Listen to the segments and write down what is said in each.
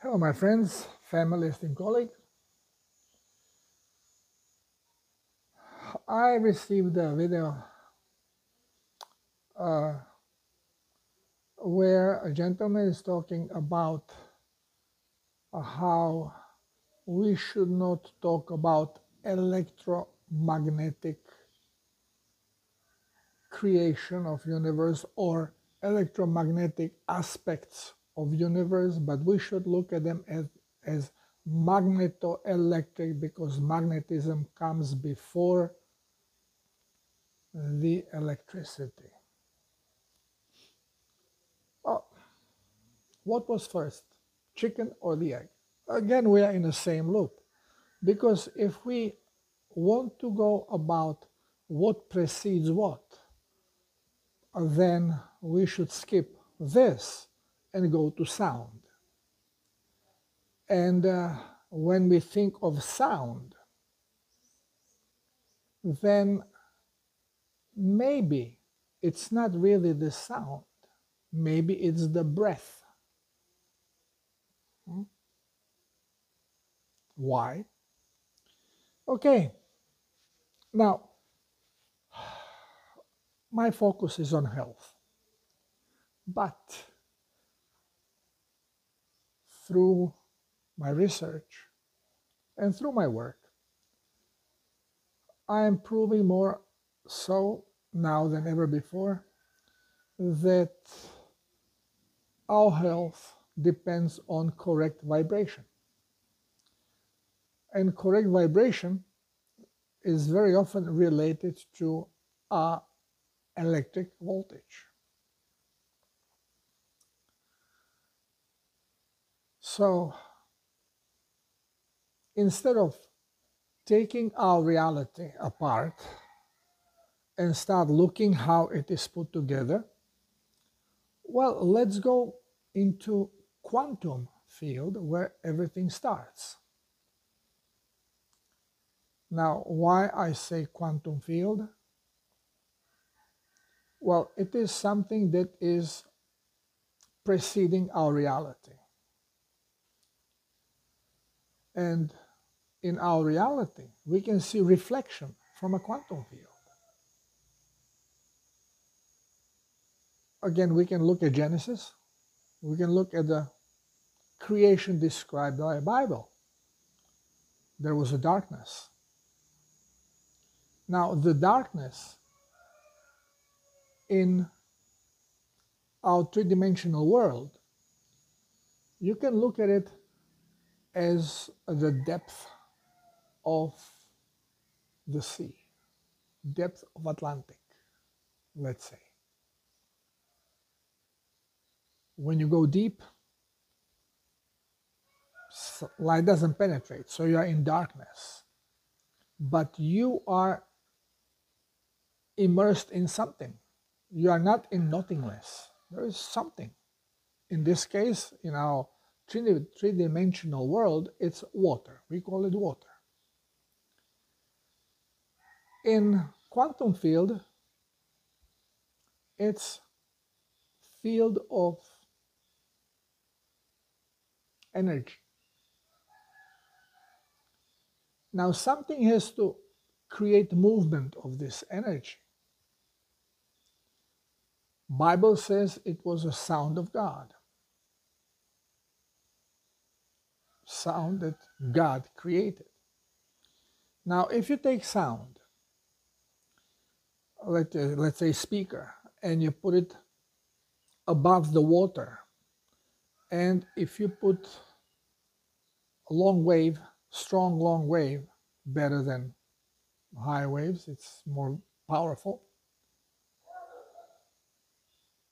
Hello, my friends, family, esteemed colleague. I received a video uh, where a gentleman is talking about how we should not talk about electromagnetic creation of universe or electromagnetic aspects of universe, but we should look at them as magnetoelectric because magnetism comes before the electricity. Well, what was first, chicken or the egg? Again, we are in the same loop. Because if we want to go about what precedes what, then we should skip this and go to sound. And when we think of sound, then maybe it's not really the sound. Maybe it's the breath. Why? Okay, now my focus is on health, but through my research and through my work, I am proving more so now than ever before that our health depends on correct vibration. And correct vibration is very often related to electric voltage. So instead of taking our reality apart and start looking how it is put together, well, let's go into quantum field where everything starts. Now, why I say quantum field? Well, it is something that is preceding our reality. And in our reality, we can see reflection from a quantum field. Again, we can look at Genesis. We can look at the creation described by the Bible. There was a darkness. Now, the darkness in our three-dimensional world, you can look at it as the depth of the sea, depth of Atlantic, let's say. When you go deep, light doesn't penetrate, so you are in darkness. But you are immersed in something. You are not in nothingness. There is something. In this case, in our three-dimensional world, it's water. We call it water. In quantum field, it's field of energy. Now something has to create movement of this energy. Bible says it was a sound of God. Sound that God created. Now if you take sound, let's say speaker, and you put it above the water, and if you put a long wave, strong long wave, better than high waves, it's more powerful,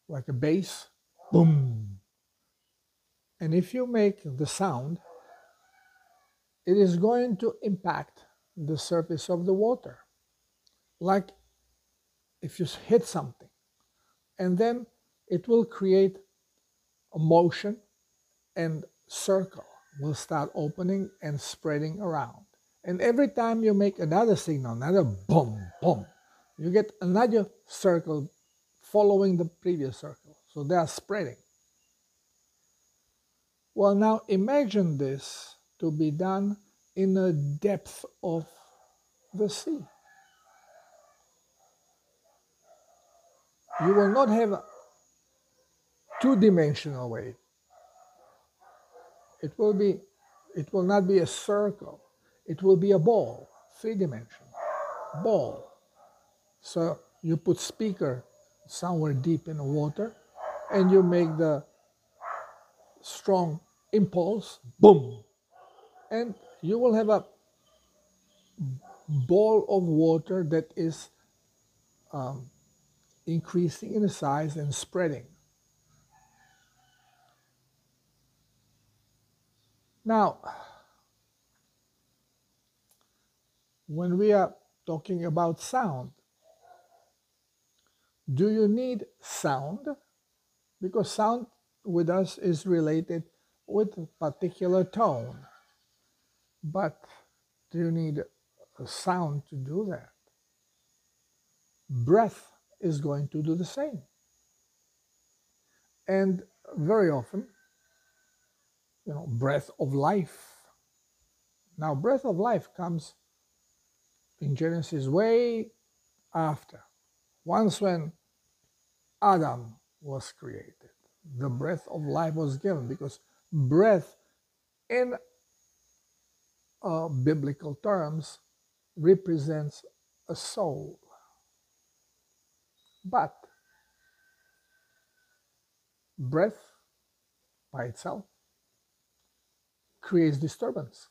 like a bass, boom. And if you make the sound, it is going to impact the surface of the water, like if you hit something, and then it will create a motion, and circle will start opening and spreading around. And every time you make another signal, another boom, boom, you get another circle following the previous circle. So they are spreading. Well, now imagine this to be done in the depth of the sea. You will not have a two-dimensional wave. It will not be a circle. It will be a ball, three-dimensional ball. So you put speaker somewhere deep in the water, and you make the strong impulse, boom, and you will have a ball of water that is increasing in size and spreading. Now, when we are talking about sound, do you need sound? Because sound with us is related with a particular tone. But do you need a sound to do that? Breath is going to do the same. And very often, breath of life. Now, breath of life comes in Genesis way after. Once when Adam was created, the breath of life was given, because breath in biblical terms represents a soul. But breath by itself creates disturbance.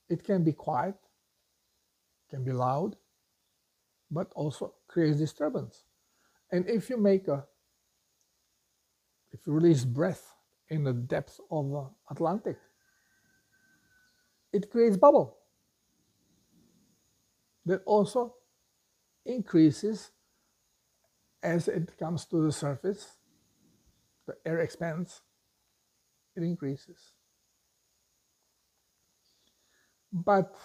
It can be quiet, can be loud, but also creates disturbance. And if you release breath in the depth of Atlantic, it creates bubble that also increases as it comes to the surface. The air expands, it increases. But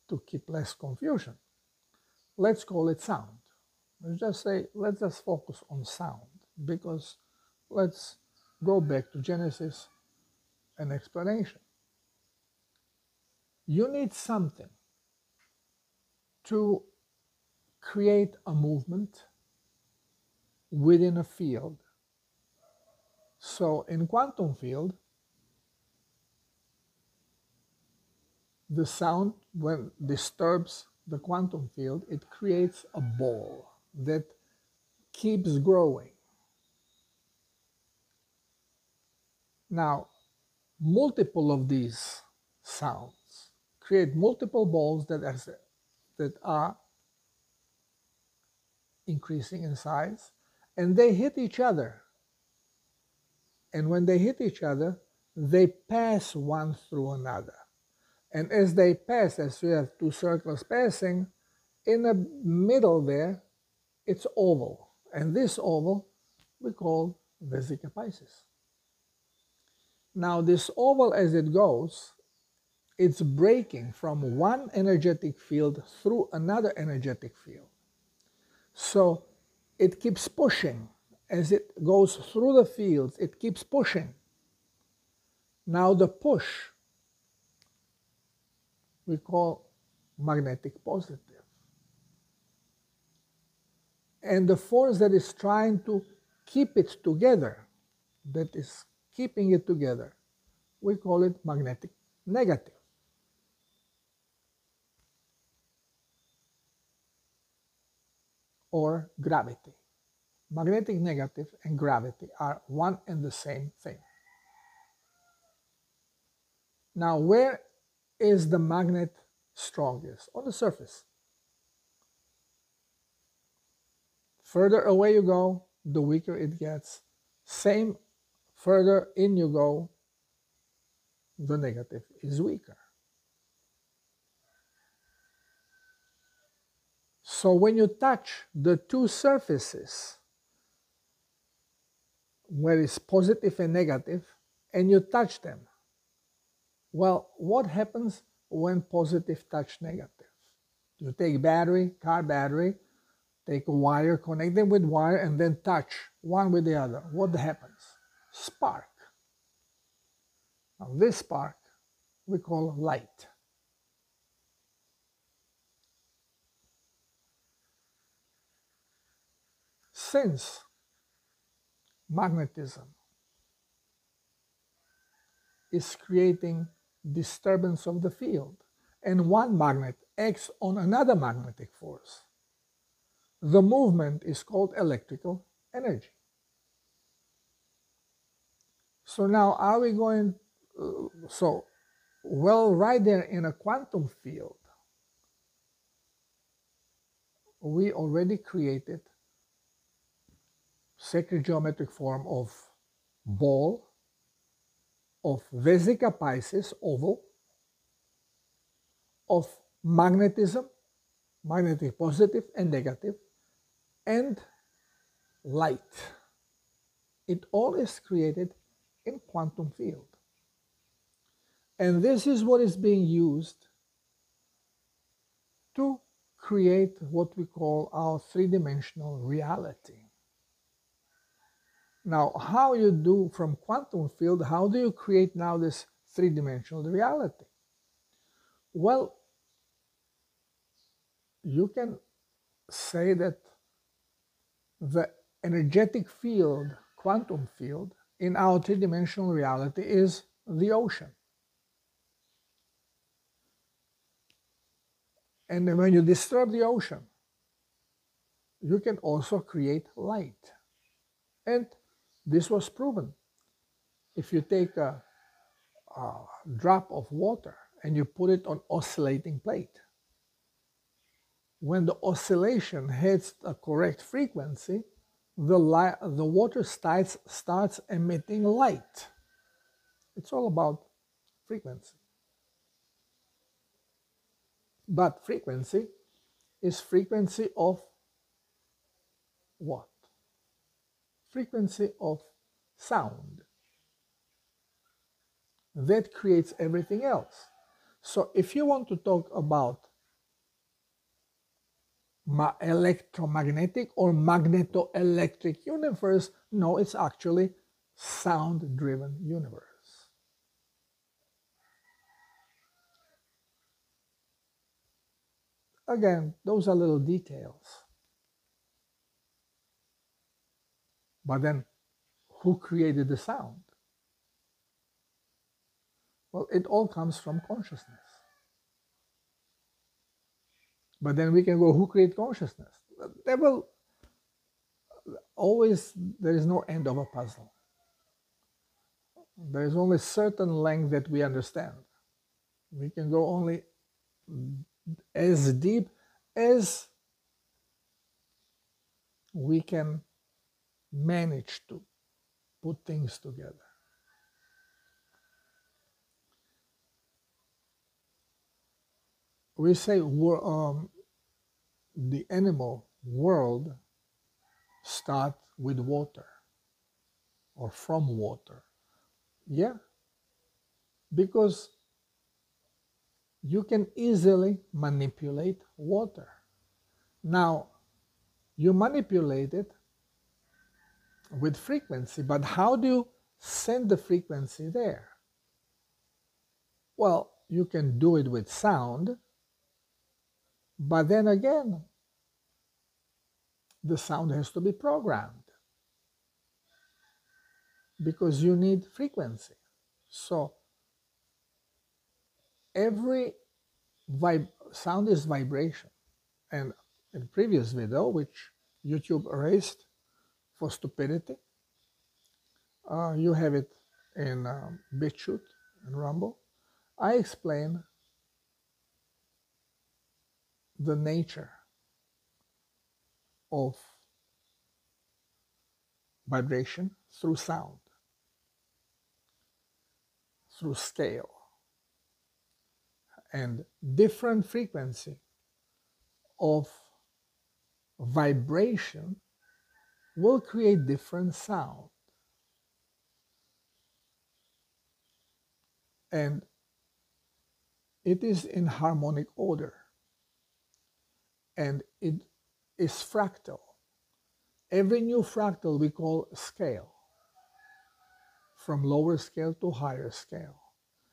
to keep less confusion, let's call it sound. Let's just focus on sound, because let's go back to Genesis and explanation. You need something to create a movement within a field. So in quantum field, the sound, when disturbs the quantum field, it creates a ball that keeps growing. Now, multiple of these sounds create multiple balls that are increasing in size, and they hit each other. And when they hit each other, they pass one through another. And as they pass, as we have two circles passing, in the middle there, it's oval. And this oval we call Vesica Piscis. Now this oval, as it goes, it's breaking from one energetic field through another energetic field. So it keeps pushing. As it goes through the fields, it keeps pushing. Now the push we call magnetic positive. And the force that is trying to keep it together, that is keeping it together, we call it magnetic negative. Or gravity. Magnetic negative and gravity are one and the same thing. Now, where is the magnet strongest? On the surface. Further away you go, the weaker it gets. Same, further in you go, the negative is weaker. So when you touch the two surfaces, where it's positive and negative, and you touch them, well, what happens when positive touch negative? You take battery, car battery, Take a wire, connect them with wire, and then touch one with the other. What happens? Spark. Now this spark we call light. Since magnetism is creating disturbance of the field, and one magnet acts on another magnetic force, the movement is called electrical energy. So now are we going, right there in a quantum field, we already created sacred geometric form of ball, of Vesica Piscis, oval, of magnetism, magnetic positive and negative, and light. It all is created in quantum field. And this is what is being used to create what we call our three-dimensional reality. Now, how you do from quantum field, how do you create now this three-dimensional reality? Well, you can say that the energetic field, quantum field, in our three-dimensional reality is the ocean. And when you disturb the ocean, you can also create light. And this was proven. If you take a drop of water and you put it on oscillating plate, when the oscillation hits a correct frequency, the water starts emitting light. It's all about frequency. But frequency is frequency of what? Frequency of sound. That creates everything else. So if you want to talk about electromagnetic or magnetoelectric universe, no, it's actually sound-driven universe. Again, those are little details. But then, who created the sound? Well, it all comes from consciousness. But then we can go, who created consciousness? There will always, there is no end of a puzzle. There is only certain length that we understand. We can go only as deep as we can manage to put things together. We say the animal world starts with water or from water. Yeah, because you can easily manipulate water. Now, you manipulate it with frequency, but how do you send the frequency there? Well, you can do it with sound, but then again, the sound has to be programmed because you need frequency. So every sound is vibration. And in the previous video, which YouTube erased for stupidity, you have it in BitChute and Rumble. I explain the nature of vibration through sound, through scale, and different frequency of vibration will create different sound. And it is in harmonic order. And is fractal. Every new fractal we call scale, from lower scale to higher scale.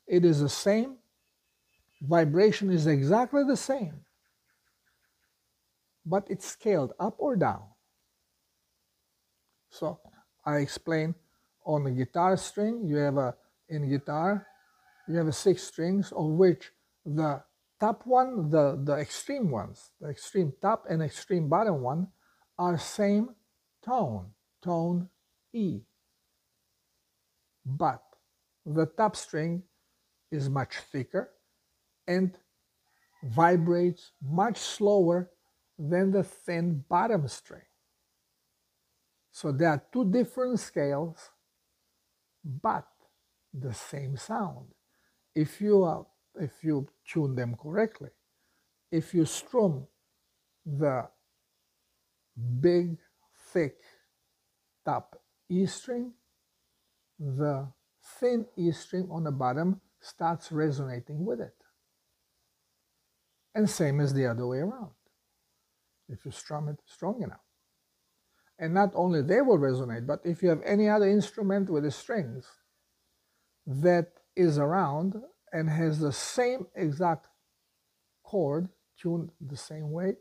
It is the same, vibration is exactly the same, but it's scaled up or down. So I explain on the guitar string, in guitar, you have 6 strings, of which the top one, the extreme ones, the extreme top and extreme bottom one, are same tone, tone E. But the top string is much thicker and vibrates much slower than the thin bottom string. So there are 2 different scales, but the same sound. If you tune them correctly, if you strum the big, thick top E string, the thin E string on the bottom starts resonating with it. And same as the other way around, if you strum it strong enough. And not only they will resonate, but if you have any other instrument with the strings that is around and has the same exact chord tuned the same way,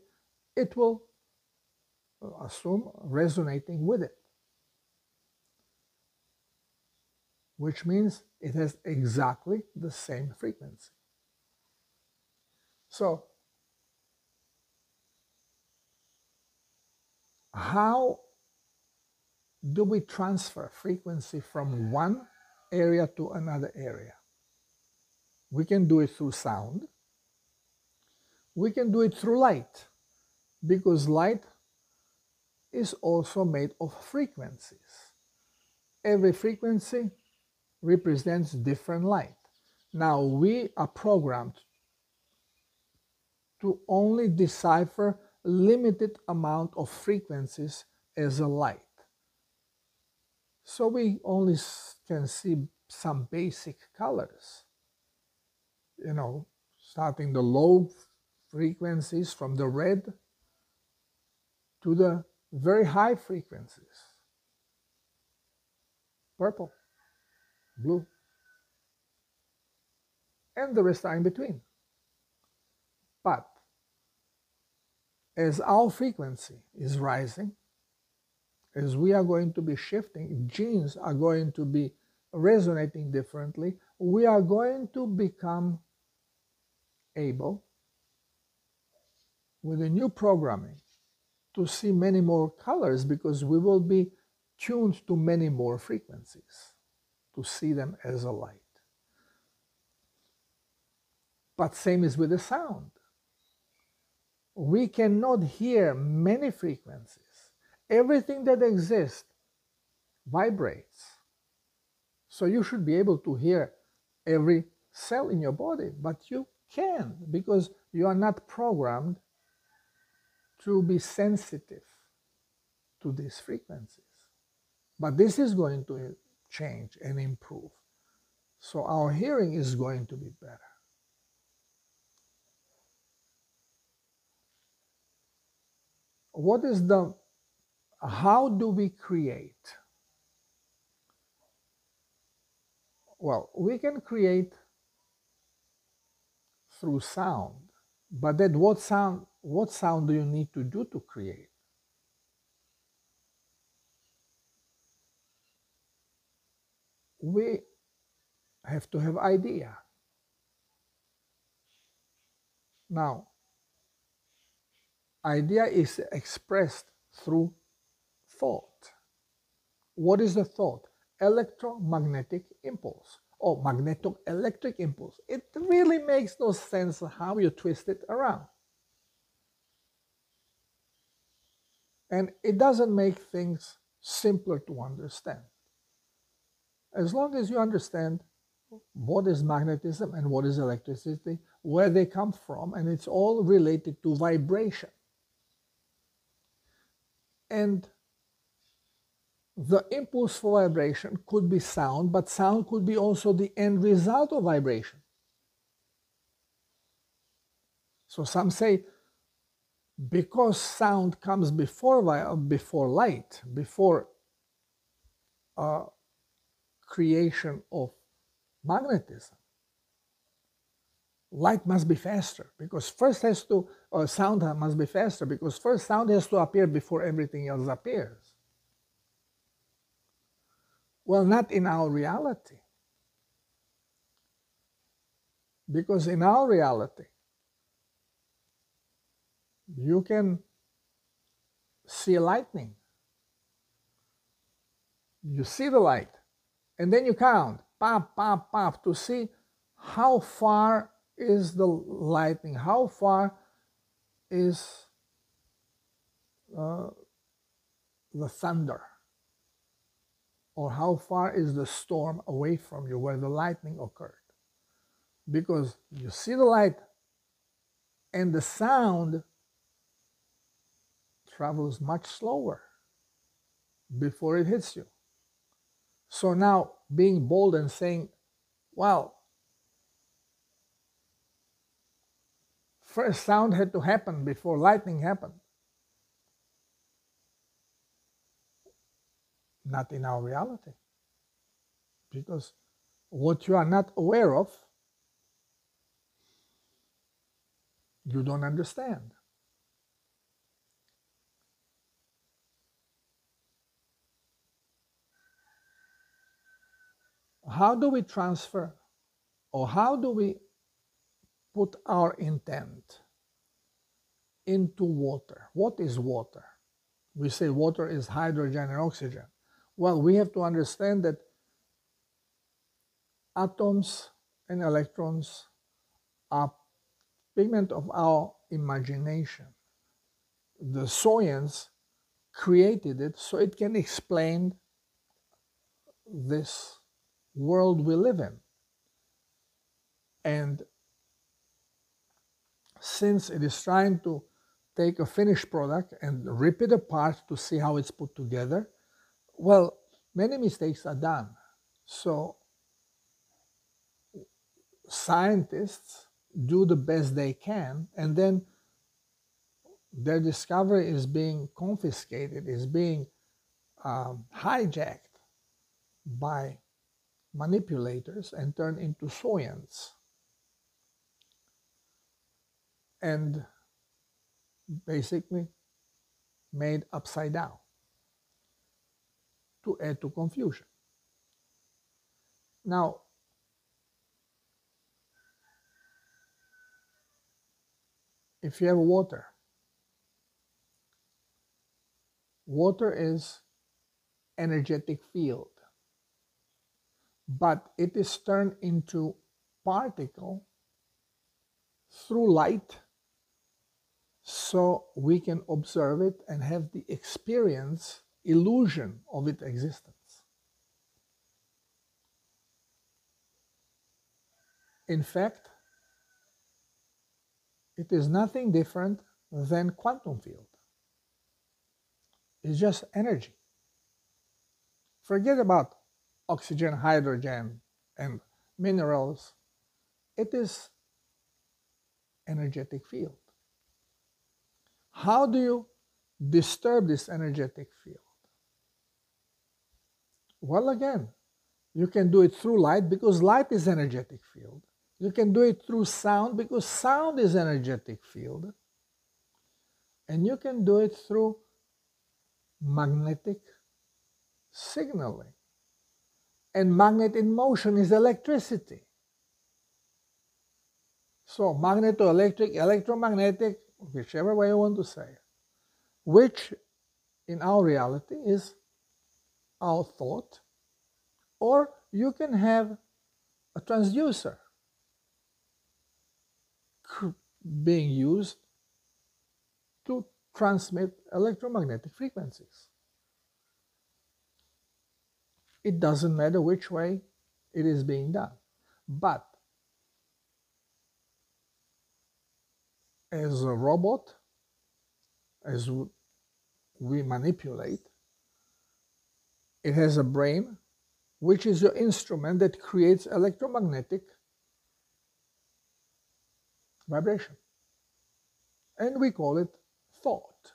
it will assume resonating with it, which means it has exactly the same frequency. So how do we transfer frequency from one area to another area? We can do it through sound. We can do it through light, because light is also made of frequencies. Every frequency represents different light. Now we are programmed to only decipher limited amount of frequencies as a light. So we only can see some basic colors, starting the low frequencies from the red to the very high frequencies, purple, blue, and the rest are in between. But as our frequency is rising, as we are going to be shifting, genes are going to be resonating differently, we are going to become able, with the new programming, to see many more colors, because we will be tuned to many more frequencies to see them as a light. But same is with the sound. We cannot hear many frequencies. Everything that exists vibrates. So you should be able to hear every cell in your body, but you can, because you are not programmed to be sensitive to these frequencies. But this is going to change and improve. So our hearing is going to be better. How do we create? Well, we can create through sound, but then what sound do you need to do to create? We have to have idea. Now, idea is expressed through thought. What is the thought? Electromagnetic impulse or magneto-electric impulse. It really makes no sense how you twist it around. And it doesn't make things simpler to understand. As long as you understand what is magnetism and what is electricity, where they come from, and it's all related to vibration. And the impulse for vibration could be sound, but sound could be also the end result of vibration. So some say because sound comes before light, before creation of magnetism, light must be faster, because first has to, or sound must be faster, because first sound has to appear before everything else appears. Well, not in our reality. Because in our reality, you can see lightning. You see the light, and then you count, pop, pop, pop, to see how far is the lightning, how far is the thunder, or how far is the storm away from you where the lightning occurred. Because you see the light, and the sound travels much slower before it hits you. So now, being bold and saying, well, first sound had to happen before lightning happened. Not in our reality. Because what you are not aware of, you don't understand. How do we transfer, or how do we put our intent into water? What is water? We say water is hydrogen and oxygen. Well, we have to understand that atoms and electrons are pigment of our imagination. The science created it so it can explain this world we live in. And since it is trying to take a finished product and rip it apart to see how it's put together, well, many mistakes are done. So scientists do the best they can, and then their discovery is being confiscated, is being hijacked by manipulators and turned into science, and basically made upside down to add to confusion. Now, if you have water, water is energetic field, but it is turned into particle through light, so we can observe it and have the experience, illusion of its existence. In fact, it is nothing different than quantum field. It's just energy. Forget about oxygen, hydrogen, and minerals. It is energetic field. How do you disturb this energetic field? Well, again, you can do it through light, because light is energetic field. You can do it through sound, because sound is energetic field. And you can do it through magnetic signaling. And magnet in motion is electricity. So magnetoelectric, electromagnetic, whichever way you want to say it, which in our reality is our thought, or you can have a transducer being used to transmit electromagnetic frequencies. It doesn't matter which way it is being done. But as a robot, as we manipulate, it has a brain, which is your instrument that creates electromagnetic vibration. And we call it thought.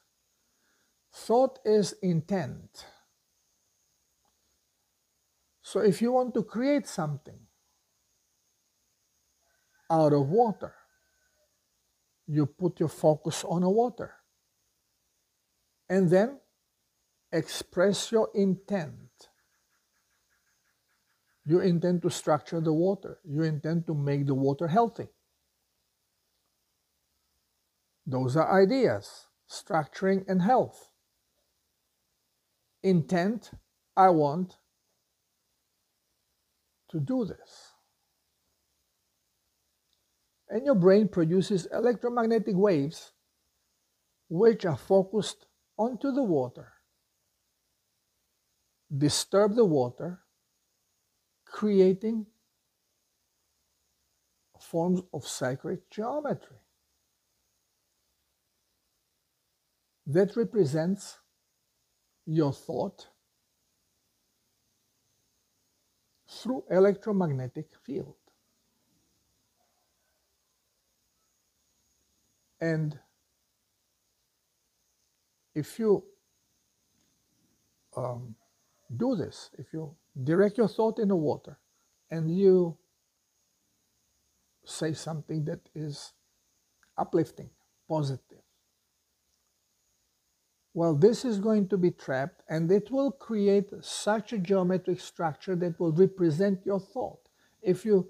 Thought is intent. So if you want to create something out of water, you put your focus on the water and then express your intent. You intend to structure the water. You intend to make the water healthy. Those are ideas, structuring and health. Intent, I want to do this. And your brain produces electromagnetic waves which are focused onto the water, disturb the water, creating forms of sacred geometry that represents your thought through electromagnetic field. And if you do this, if you direct your thought in the water and you say something that is uplifting, positive, well, this is going to be trapped and it will create such a geometric structure that will represent your thought. If you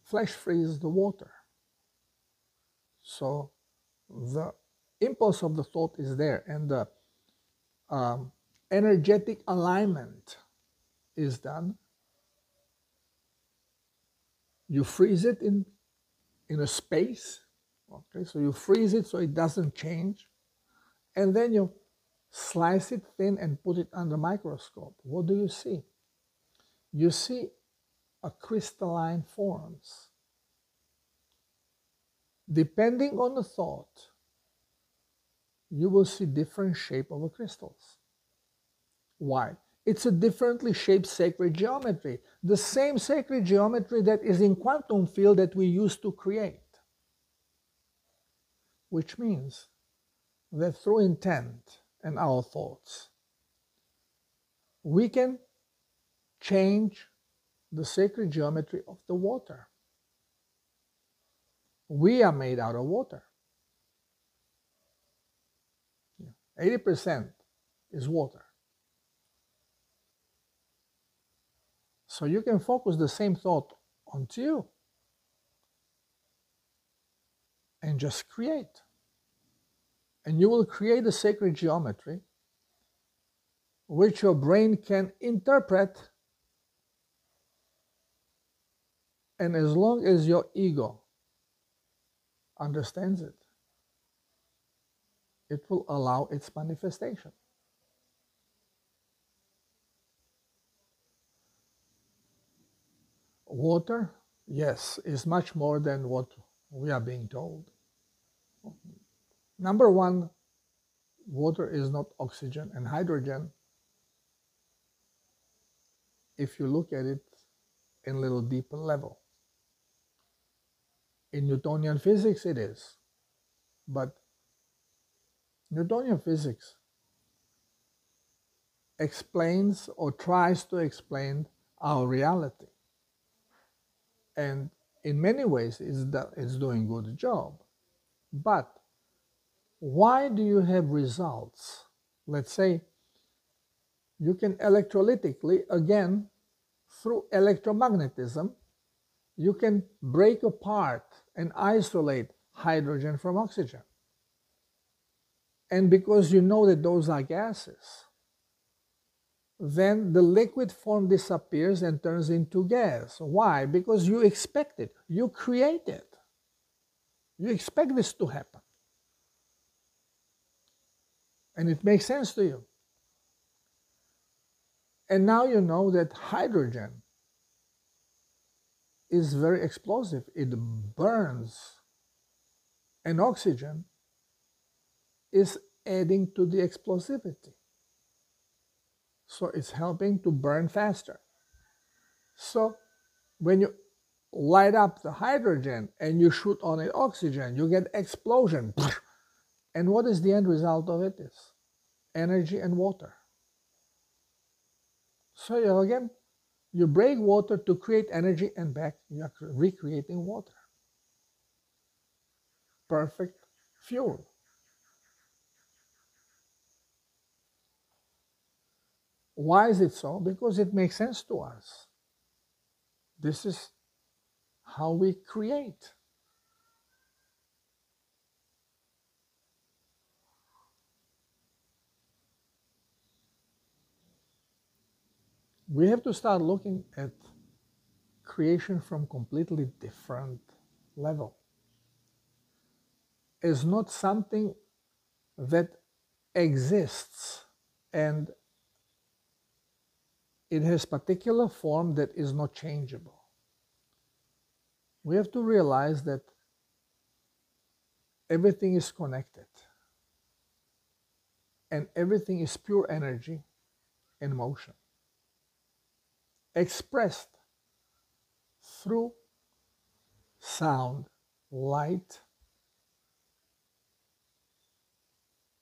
flash freeze the water, so the impulse of the thought is there and the energetic alignment is done. You freeze it in a space, okay, so you freeze it so it doesn't change, and then you slice it thin and put it under microscope. What do you see? You see a crystalline forms. Depending on the thought, you will see different shape of the crystals. Why? It's a differently shaped sacred geometry, the same sacred geometry that is in quantum field that we use to create. Which means that through intent and our thoughts, we can change the sacred geometry of the water. We are made out of water. 80% is water. So you can focus the same thought onto you and just create. And you will create a sacred geometry which your brain can interpret, and as long as your ego understands it, it will allow its manifestation. Water, yes, is much more than what we are being told. Number one, water is not oxygen and hydrogen. If you look at it in a little deeper level. In Newtonian physics it is, but Newtonian physics explains or tries to explain our reality. And in many ways it's doing a good job. But why do you have results? Let's say you can electrolytically, again, through electromagnetism, you can break apart and isolate hydrogen from oxygen. And because you know that those are gases, then the liquid form disappears and turns into gas. Why? Because you expect it. You create it. You expect this to happen. And it makes sense to you. And now you know that hydrogen is very explosive. It burns. And oxygen is adding to the explosivity. So it's helping to burn faster. So when you light up the hydrogen and you shoot on it oxygen, you get explosion. And what is the end result of it is energy and water. So again, you break water to create energy, and back you are recreating water. Perfect fuel. Why is it so? Because it makes sense to us. This is how we create. We have to start looking at creation from completely different level. It's not something that exists and it has particular form that is not changeable. We have to realize that everything is connected and everything is pure energy in motion, expressed through sound, light,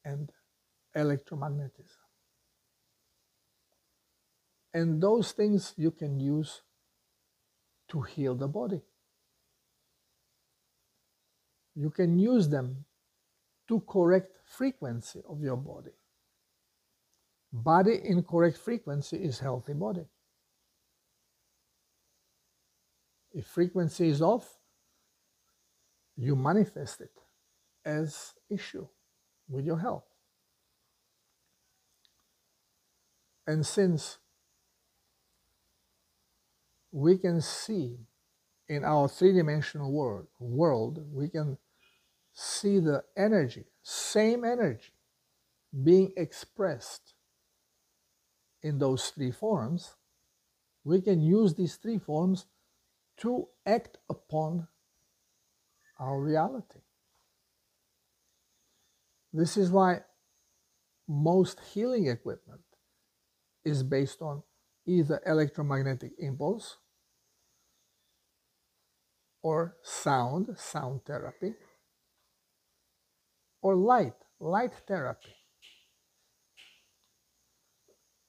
and electromagnetism. And those things you can use to heal the body. You can use them to correct frequency of your body. Body in correct frequency is healthy body. If frequency is off, you manifest it as issue with your health. And since we can see in our three-dimensional world, we can see the energy, same energy, being expressed in those three forms, we can use these three forms to act upon our reality. This is why most healing equipment is based on either electromagnetic impulse or sound therapy, or light therapy.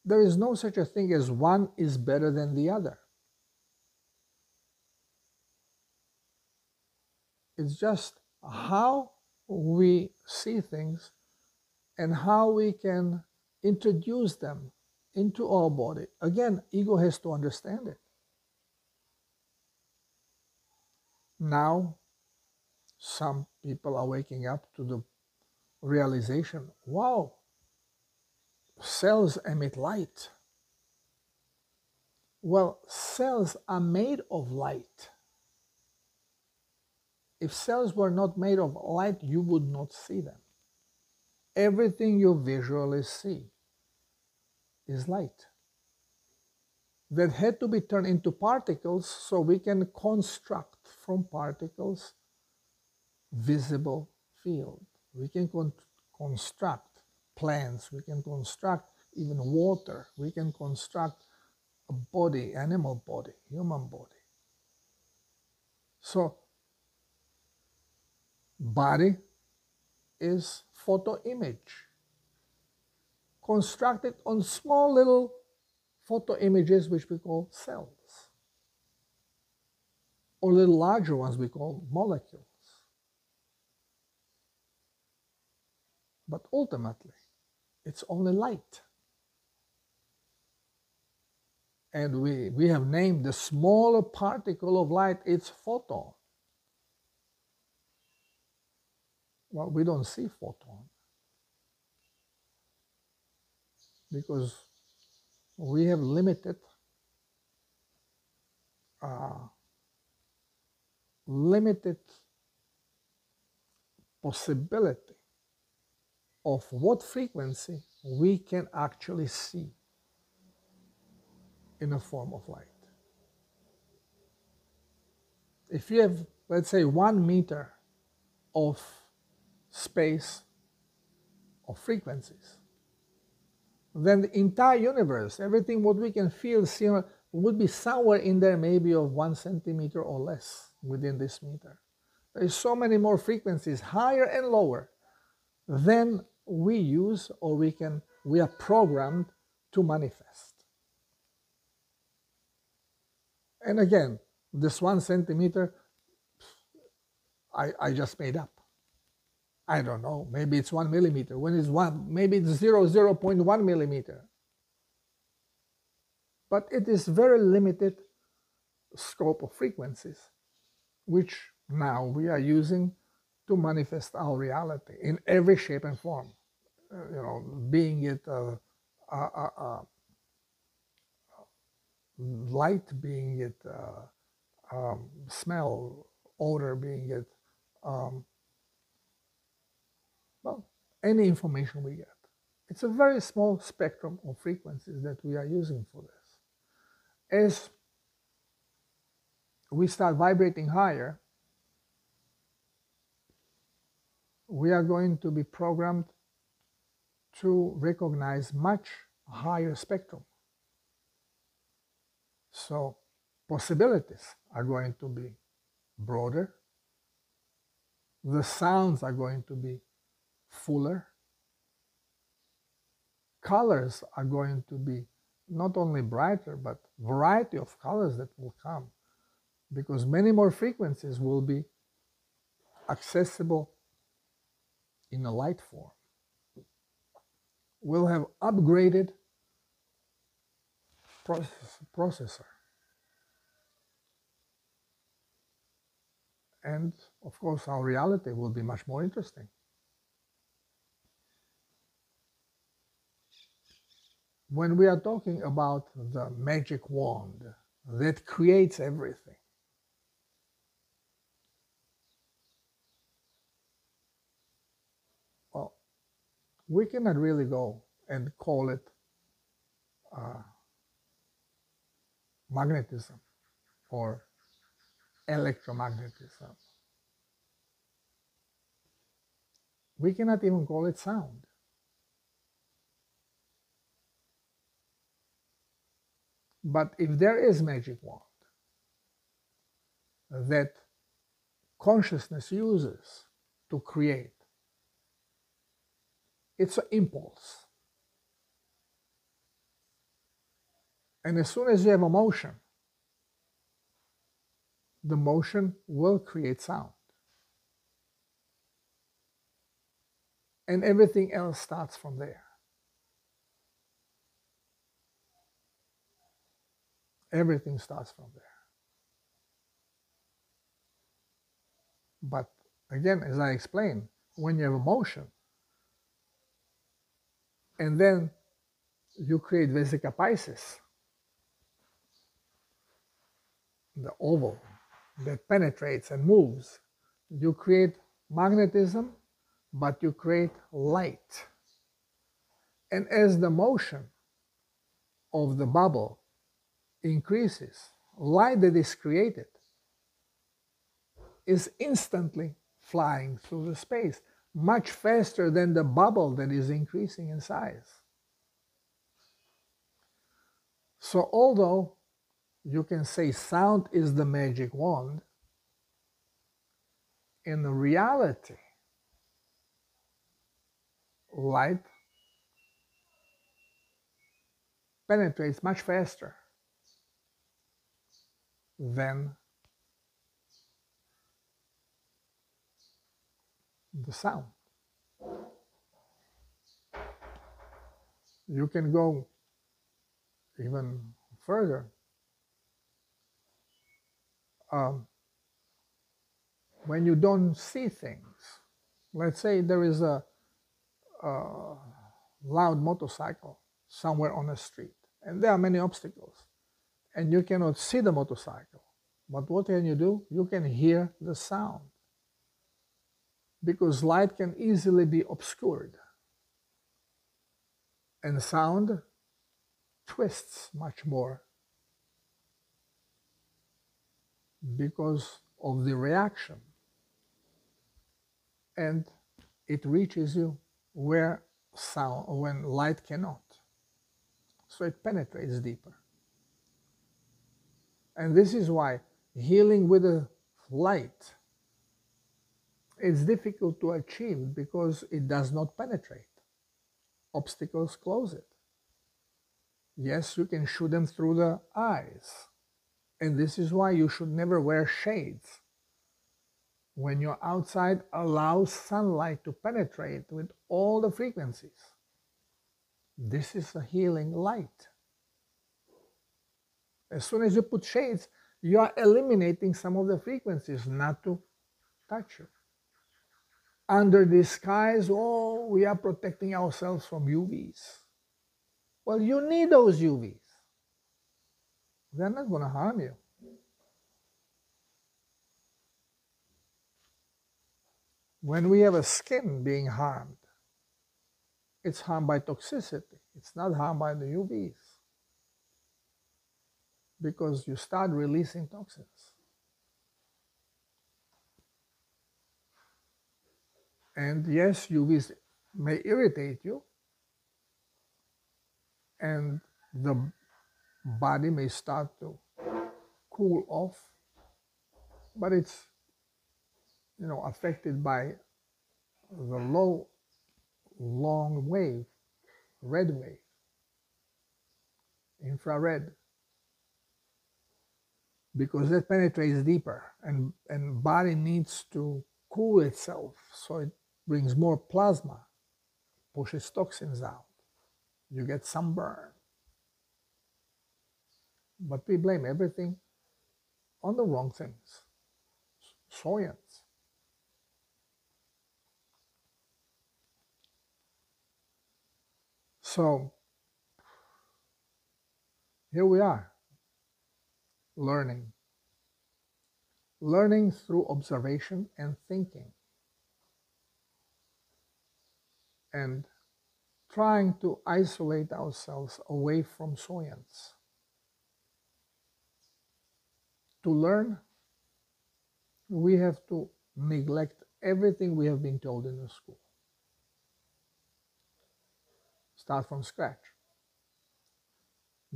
There is no such a thing as one is better than the other. It's just how we see things and how we can introduce them into our body. Again, ego has to understand it. Now, some people are waking up to the realization, wow, cells emit light. Well, cells are made of light. If cells were not made of light, you would not see them. Everything you visually see is light that had to be turned into particles so we can construct from particles visible field. We can construct plants, we can construct even water, we can construct a body, animal body, human body. So body is photo image constructed on small little photo images which we call cells, or little larger ones we call molecules. But ultimately, it's only light. And we have named the smaller particle of light, it's photon. Well, we don't see photon because we have limited possibility of what frequency we can actually see in a form of light. If you have, let's say, 1 meter of space of frequencies, then the entire universe, everything what we can feel, see, would be somewhere in there, maybe of 1 centimeter or less within this meter. There is so many more frequencies, higher and lower, then we use, or we are programmed to manifest. And again, this 1 centimeter, I just made up. I don't know, maybe it's 1 millimeter. When it's maybe it's 0.1 millimeter. But it is very limited scope of frequencies, which now we are using to manifest our reality in every shape and form. Being it light, being it smell, odor, being it well, any information we get. It's a very small spectrum of frequencies that we are using for this. As we start vibrating higher, we are going to be programmed to recognize much higher spectrum. So possibilities are going to be broader. The sounds are going to be fuller. Colors are going to be not only brighter, but variety of colors that will come, because many more frequencies will be accessible in a light form. We'll have upgraded processor. And of course, our reality will be much more interesting. When we are talking about the magic wand that creates everything, well, we cannot really go and call it magnetism or electromagnetism. We cannot even call it sound. But if there is magic wand that consciousness uses to create, it's an impulse. And as soon as you have a motion, the motion will create sound. And everything else starts from there. Everything starts from there. But again, as I explained, when you have a motion, and then you create Vesica Piscis, the oval that penetrates and moves, you create magnetism, but you create light. And as the motion of the bubble increases, light that is created is instantly flying through the space, much faster than the bubble that is increasing in size. So although you can say sound is the magic wand, in reality, light penetrates much faster than the sound. You can go even further. When you don't see things, let's say there is a loud motorcycle somewhere on the street, and there are many obstacles, and you cannot see the motorcycle. But what can you do? You can hear the sound, because light can easily be obscured, and sound twists much more because of the reaction, and it reaches you where when light cannot. So it penetrates deeper. And this is why healing with a light it's difficult to achieve because it does not penetrate. Obstacles close it. Yes, you can shoot them through the eyes. And this is why you should never wear shades. When you're outside, allow sunlight to penetrate with all the frequencies. This is a healing light. As soon as you put shades, you are eliminating some of the frequencies not to touch you. Under the skies, oh, we are protecting ourselves from UVs. Well, you need those UVs. They're not going to harm you. When we have a skin being harmed, it's harmed by toxicity. It's not harmed by the UVs. Because you start releasing toxins. And yes, UVs may irritate you, and the body may start to cool off, but it's, affected by the low, long wave, red wave, infrared, because that penetrates deeper, and body needs to cool itself, so it brings more plasma, pushes toxins out. You get sunburn. But we blame everything on the wrong things. Science. So, here we are, learning. Learning through observation and thinking. And trying to isolate ourselves away from science. To learn, we have to neglect everything we have been told in the school. Start from scratch.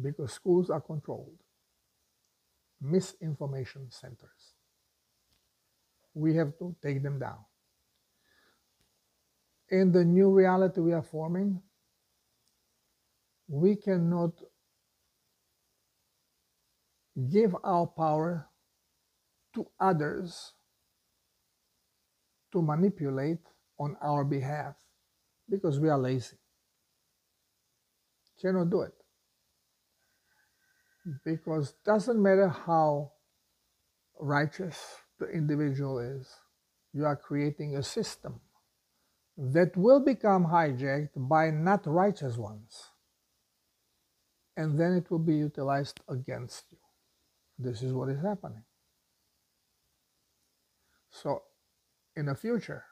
Because schools are controlled. Misinformation centers. We have to take them down. In the new reality we are forming, we cannot give our power to others to manipulate on our behalf because we are lazy. Cannot do it. Because it doesn't matter how righteous the individual is, you are creating a system that will become hijacked by not righteous ones. And then it will be utilized against you. This is what is happening. So, in the future,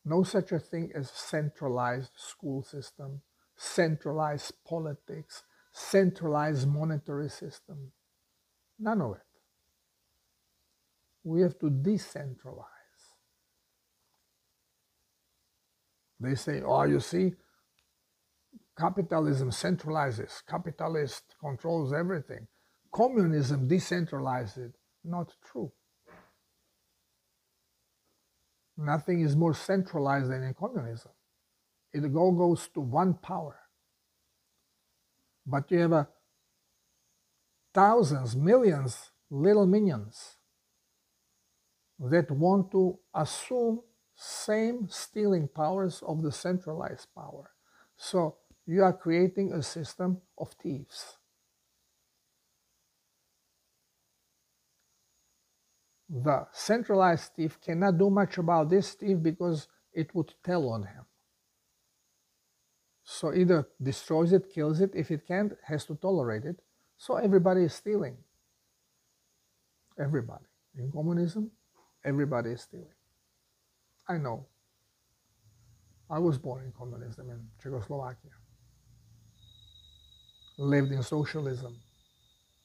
no such a thing as centralized school system, centralized politics, centralized monetary system. None of it. We have to decentralize. They say, oh, you see, capitalism centralizes. Capitalist controls everything. Communism decentralizes. Not true. Nothing is more centralized than in communism. It all goes to one power. But you have thousands, millions, little minions that want to assume same stealing powers of the centralized power. So you are creating a system of thieves. The centralized thief cannot do much about this thief because it would tell on him. So either destroys it, kills it. If it can't, has to tolerate it. So everybody is stealing. Everybody. In communism, everybody is stealing. I know. I was born in communism in Czechoslovakia. Lived in socialism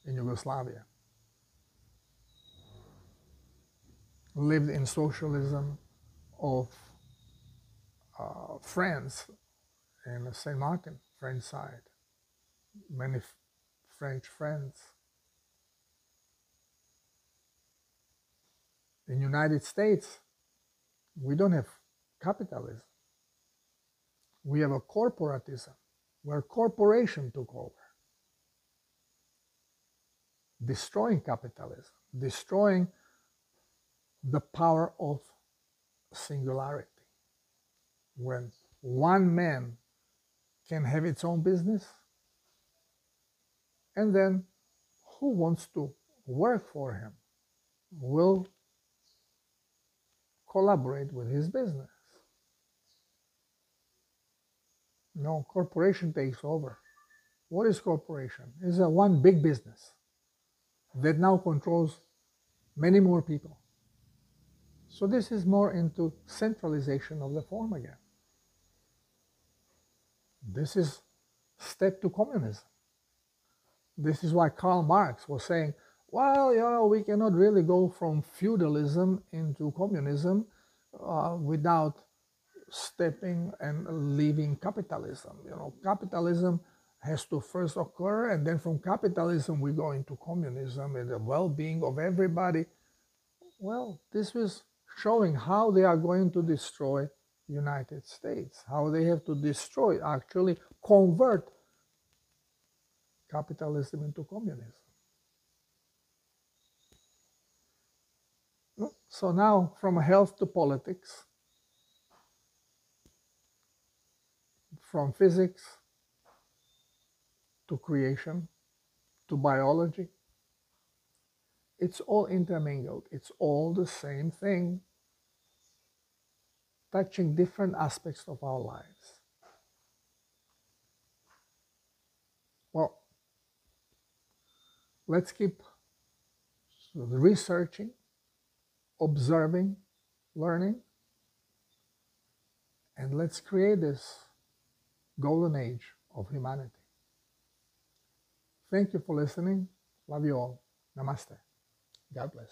in Yugoslavia. Lived in socialism of France in St. Martin, French side. Many French friends. In the United States, We don't have capitalism. We have a corporatism where corporation took over, destroying capitalism, destroying the power of singularity. When one man can have its own business, and then who wants to work for him will collaborate with his business. No, corporation takes over. What is corporation? It's a one big business that now controls many more people. So this is more into centralization of the form again. This is step to communism. This is why Karl Marx was saying, well, we cannot really go from feudalism into communism without stepping and leaving capitalism. Capitalism has to first occur, and then from capitalism we go into communism and the well-being of everybody. Well, this was showing how they are going to destroy the United States, how they have to destroy, actually convert capitalism into communism. So now, from health to politics, from physics to creation to biology, it's all intermingled. It's all the same thing, touching different aspects of our lives. Well, let's keep researching, observing, learning, and let's create this golden age of humanity. Thank you for listening. Love you all. Namaste. God bless.